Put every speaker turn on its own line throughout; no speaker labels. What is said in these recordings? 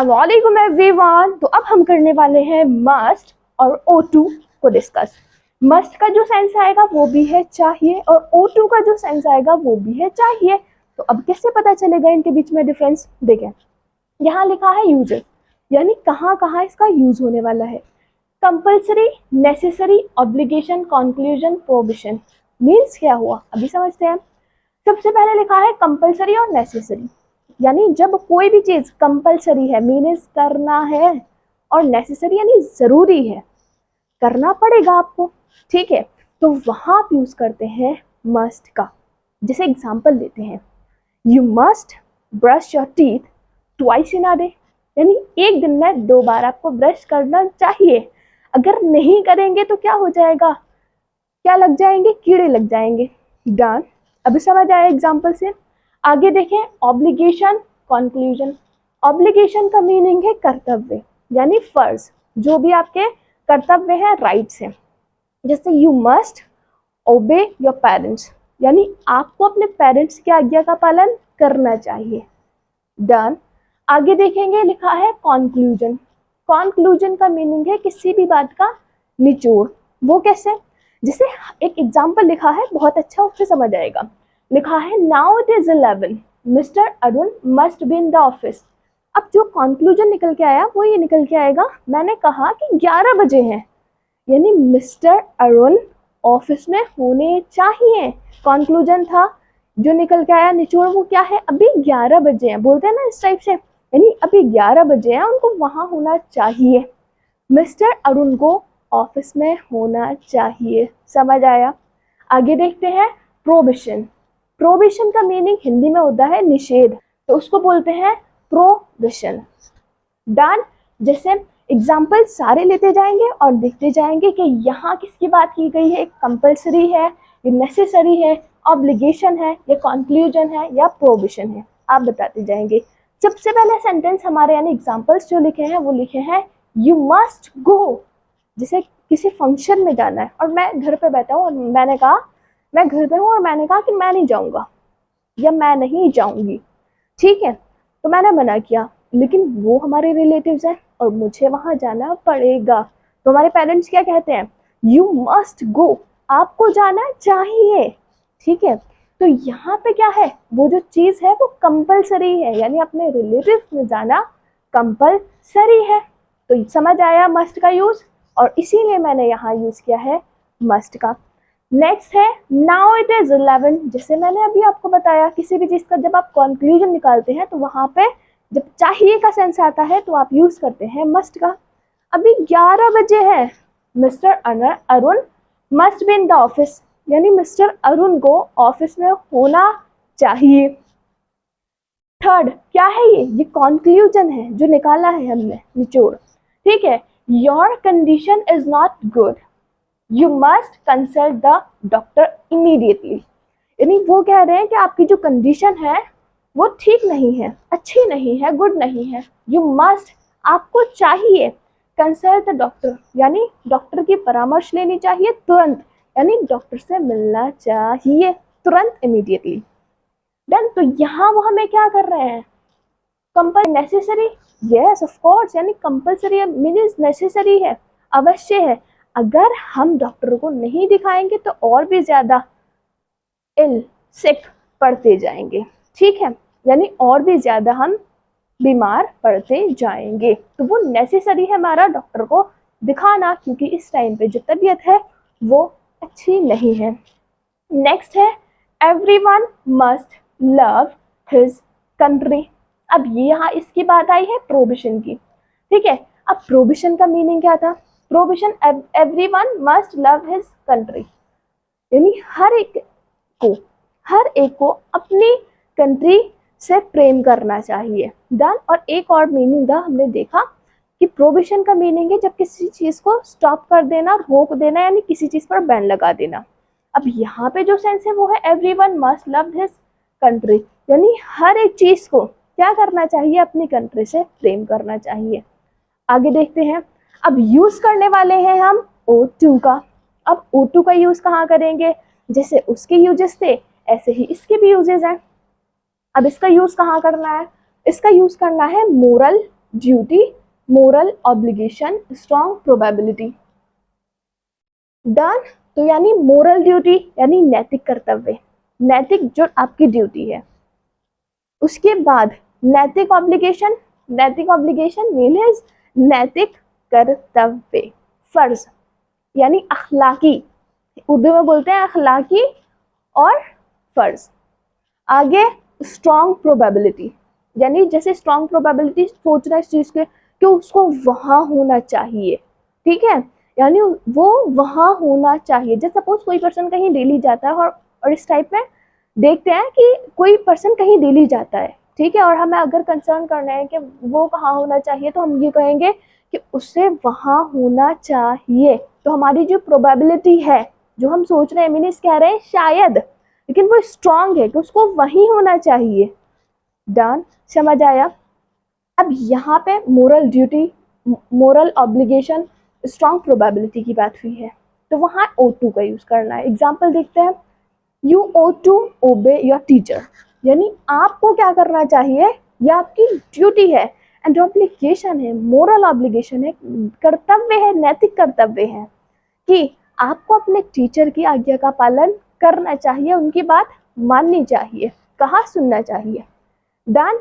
वालेकुम एवरीवन। तो अब हम करने वाले हैं मस्ट और O2 को डिस्कस। मस्ट का जो सेंस आएगा वो भी है चाहिए, और O2 का जो सेंस आएगा वो भी है चाहिए। तो अब कैसे पता चलेगा इनके बीच में डिफरेंस? देखें, यहाँ लिखा है यूजेस, यानी कहाँ कहाँ इसका यूज होने वाला है। Compulsory, necessary, obligation, conclusion, provision. Means क्या हुआ अभी समझते हैं। सबसे पहले लिखा है कंपल्सरी और नेसेसरी, यानी जब कोई भी चीज कंपल्सरी है मीन्स करना है, और नेसेसरी यानी जरूरी है, करना पड़ेगा आपको। ठीक है, तो वहां आप यूज करते हैं मस्ट का। जैसे एग्जांपल लेते हैं, you must brush your teeth twice in a day, यानी एक दिन में 2 बार आपको ब्रश करना चाहिए। अगर नहीं करेंगे तो क्या हो जाएगा? क्या लग जाएंगे? कीड़े लग जाएंगे। डन। अभी समझ आया एग्जाम्पल से। आगे देखें, ऑब्लिगेशन, कंक्लूजन। ऑब्लिगेशन का मीनिंग है कर्तव्य, यानी फर्ज, जो भी आपके कर्तव्य हैं, राइट्स हैं। जैसे यू मस्ट ओबे योर पेरेंट्स, यानी आपको अपने पेरेंट्स की आज्ञा का पालन करना चाहिए। डन। आगे देखेंगे, लिखा है कंक्लूजन। कंक्लूजन का मीनिंग है किसी भी बात का निचोड़। वो कैसे? जैसे एक एग्जाम्पल लिखा है बहुत अच्छा, उससे समझ आएगा। लिखा है now it is 11, mister Arun must be in the office. अब जो कंक्लूजन निकल के आया वो ये निकल के आएगा, मैंने कहा कि 11 बजे हैं, यानी मिस्टर अरुण ऑफिस में होने चाहिए। कंक्लूजन था, जो निकल के आया निचोड़ वो क्या है? अभी 11 बजे हैं, बोलते हैं ना इस टाइप से, यानी अभी 11 बजे हैं, उनको वहां होना चाहिए। मिस्टर अरुण को ऑफिस में होना चाहिए। समझ आया? आगे देखते हैं, प्रोहिबिशन। प्रोहिबिशन का मीनिंग हिंदी में होता है निषेध, तो उसको बोलते हैं प्रोहिबिशन। डन। जैसे एग्जाम्पल सारे लेते जाएंगे और देखते जाएंगे कि यहाँ किसकी बात की गई है, कंपल्सरी है, ये नेसेसरी है, ऑब्लिगेशन है, या कंक्लूजन है, या प्रोहिबिशन है। आप बताते जाएंगे। सबसे पहले सेंटेंस हमारे यानी एग्जाम्पल्स जो लिखे हैं वो लिखे हैं यू मस्ट गो। जैसे किसी फंक्शन में जाना है और मैं घर पे बैठा हूँ और मैंने कहा, मैं घर पे हूँ और मैंने कहा कि मैं नहीं जाऊँगा या मैं नहीं जाऊँगी। ठीक है, तो मैंने मना किया, लेकिन वो हमारे रिलेटिव्स हैं और मुझे वहां जाना पड़ेगा। तो हमारे पेरेंट्स क्या कहते हैं? यू मस्ट गो, आपको जाना चाहिए। ठीक है, तो यहाँ पे क्या है? वो जो चीज है वो कंपलसरी है, यानी अपने रिलेटिव्स में जाना कंपलसरी है। तो समझ आया मस्ट का यूज, और इसीलिए मैंने यहाँ यूज किया है मस्ट का। नेक्स्ट है नाउ इट इज 11। जैसे मैंने अभी आपको बताया, किसी भी चीज का जब आप कंक्लूजन निकालते हैं तो वहां पे जब चाहिए का सेंस आता है तो आप यूज करते हैं मस्ट का। अभी 11 बजे है, mister Arun must be in the office, यानी मिस्टर अरुण को ऑफिस में होना चाहिए। थर्ड क्या है? ये कंक्लूजन है जो निकाला है हमने, निचोड़। ठीक है, your condition is not good, you must consult the doctor immediately. यानी वो कह रहे हैं कि आपकी जो कंडीशन है वो ठीक नहीं है, अच्छी नहीं है, गुड नहीं है। यू मस्ट, आपको चाहिए, कंसल्ट द डॉक्टर, यानी डॉक्टर की परामर्श लेनी चाहिए तुरंत, यानी डॉक्टर से मिलना चाहिए तुरंत, इमीडिएटली। देन तो यहाँ वो हमें क्या कर रहे हैं? Compel necessary, yes of course, यानी कंपल्सरी मीन्स नेसेसरी है, अवश्य है। अगर हम डॉक्टर को नहीं दिखाएंगे तो और भी ज्यादा इल सिक पड़ते जाएंगे। ठीक है, यानी और भी ज्यादा हम बीमार पड़ते जाएंगे। तो वो नेसेसरी है हमारा डॉक्टर को दिखाना, क्योंकि इस टाइम पे जो तबीयत है वो अच्छी नहीं है। नेक्स्ट है everyone must love his country. अब ये यहाँ इसकी बात आई है प्रोहिबिशन की। ठीक है, अब प्रोहिबिशन का मीनिंग क्या था? Prohibition, everyone must love his country, यानी हर एक को अपनी कंट्री से प्रेम करना चाहिए। डन। और एक और मीनिंग था हमने देखा कि प्रोहिबिशन का मीनिंग है जब किसी चीज को स्टॉप कर देना, रोक देना, यानी किसी चीज पर बैन लगा देना। अब यहाँ पे जो सेंस है वो है everyone must love his country, यानी हर एक चीज को क्या करना चाहिए? अपनी कंट्री से प्रेम करना चाहिए। आगे देखते हैं, अब यूज करने वाले हैं हम O2 का। अब O2 का यूज कहाँ करेंगे? जैसे उसके यूजेस थे ऐसे ही इसके भी यूजेस हैं। अब इसका यूज कहाँ करना है? इसका यूज करना है moral duty, moral obligation, strong probability. Done. तो यानी मोरल ड्यूटी यानी नैतिक कर्तव्य, नैतिक जो आपकी ड्यूटी है। उसके बाद नैतिक ऑब्लिगेशन, नैतिक ऑब्लिगेशन मीन्स नैतिक कर्तव्य, फर्ज यानी अखलाकी, उर्दू में बोलते हैं अखलाकी और फर्ज। आगे स्ट्रॉन्ग प्रोबेबिलिटी, यानी जैसे स्ट्रॉन्ग प्रोबेबिलिटी सोचना इस चीज के कि उसको वहां होना चाहिए, ठीक है, यानी वो वहां होना चाहिए। जैसे सपोज कोई पर्सन कहीं डेली जाता है और इस टाइप में देखते हैं कि कोई पर्सन कहीं डेली जाता है, ठीक है, और हमें अगर कंसर्न करना है कि वो कहाँ होना चाहिए तो हम ये कहेंगे कि उसे वहां होना चाहिए। तो हमारी जो प्रोबेबिलिटी है, जो हम सोच रहे हैं, मीन्स कह रहे हैं शायद, लेकिन वो स्ट्रांग है कि उसको वहीं होना चाहिए। डन, समझ आया। अब यहाँ पे moral duty, moral obligation, strong probability की बात हुई है, तो वहाँ O2 का यूज करना है। एग्जाम्पल देखते हैं, you owe to obey your teacher, यानी आपको क्या करना चाहिए, यह आपकी ड्यूटी है। एंड ऑब्लिगेशन है, मोरल ऑब्लिगेशन है, कर्तव्य है, नैतिक कर्तव्य है कि आपको अपने टीचर की आज्ञा का पालन करना चाहिए, उनकी बात माननी चाहिए, कहा सुनना चाहिए। डन।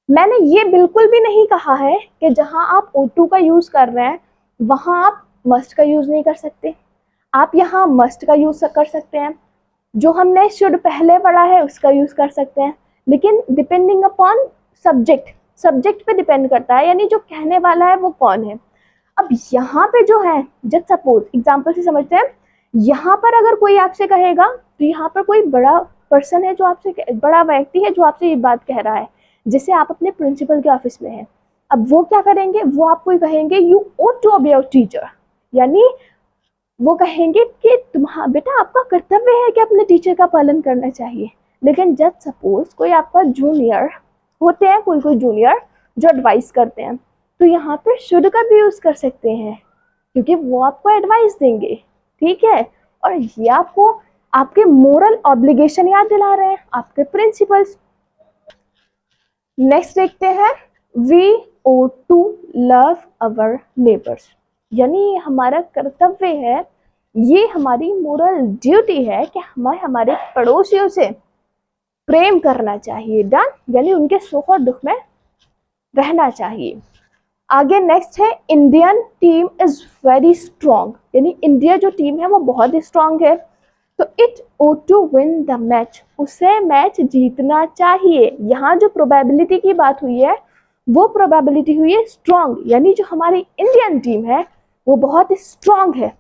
मैंने ये बिल्कुल भी नहीं कहा है कि जहां आप O2 का यूज कर रहे हैं वहां आप मस्ट का यूज नहीं कर सकते। आप यहाँ मस्ट का यूज कर सकते हैं, जो हमने शुड पहले पढ़ा है उसका यूज कर सकते हैं, लेकिन डिपेंडिंग अपॉन सब्जेक्ट, सब्जेक्ट पे डिपेंड करता है, यानी जो कहने वाला है वो कौन है। अब यहाँ पे जो है, जस्ट सपोज एग्जाम्पल से समझते हैं, यहाँ पर अगर कोई आपसे कहेगा तो यहाँ पर कोई बड़ा पर्सन है जो आपसे, बड़ा व्यक्ति है जो आपसे ये बात कह रहा है, जैसे आप अपने प्रिंसिपल के ऑफिस में हैं। अब वो क्या करेंगे, वो आपको कहेंगे you ought to obey your teacher, यानी वो कहेंगे कि तुम्हारा बेटा आपका कर्तव्य है कि अपने टीचर का पालन करना चाहिए। लेकिन जब सपोज कोई आपका जूनियर होते हैं, कोई कोई जूनियर जो एडवाइस करते हैं, तो यहाँ पे शुड का भी यूज कर सकते हैं क्योंकि वो आपको एडवाइस देंगे, ठीक है, और ये आपको आपके मोरल ऑब्लिगेशन याद दिला रहे हैं, आपके प्रिंसिपल्स। नेक्स्ट देखते हैं, we owe to love our neighbours, यानी हमारा कर्तव्य है, ये हमारी मोरल ड्यूटी है कि हमें हमारे पड़ोसियों से प्रेम करना चाहिए। डन, यानी उनके सुख और दुख में रहना चाहिए। आगे नेक्स्ट है, Indian team is very strong, यानी इंडिया जो टीम है वो बहुत ही स्ट्रॉन्ग है, तो it ought to win the match, उसे मैच जीतना चाहिए। यहाँ जो प्रोबेबिलिटी की बात हुई है वो प्रोबेबिलिटी हुई है स्ट्रॉन्ग, यानी जो हमारी इंडियन टीम है वो बहुत स्ट्रॉन्ग है,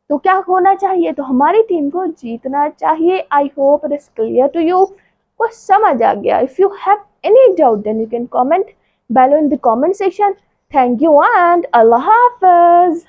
तो क्या होना चाहिए, तो हमारी टीम को जीतना चाहिए। I hope it is clear to you, को समझ आ गया। If you have any doubt then you can comment below in the comment section. Thank you and Allah Hafiz.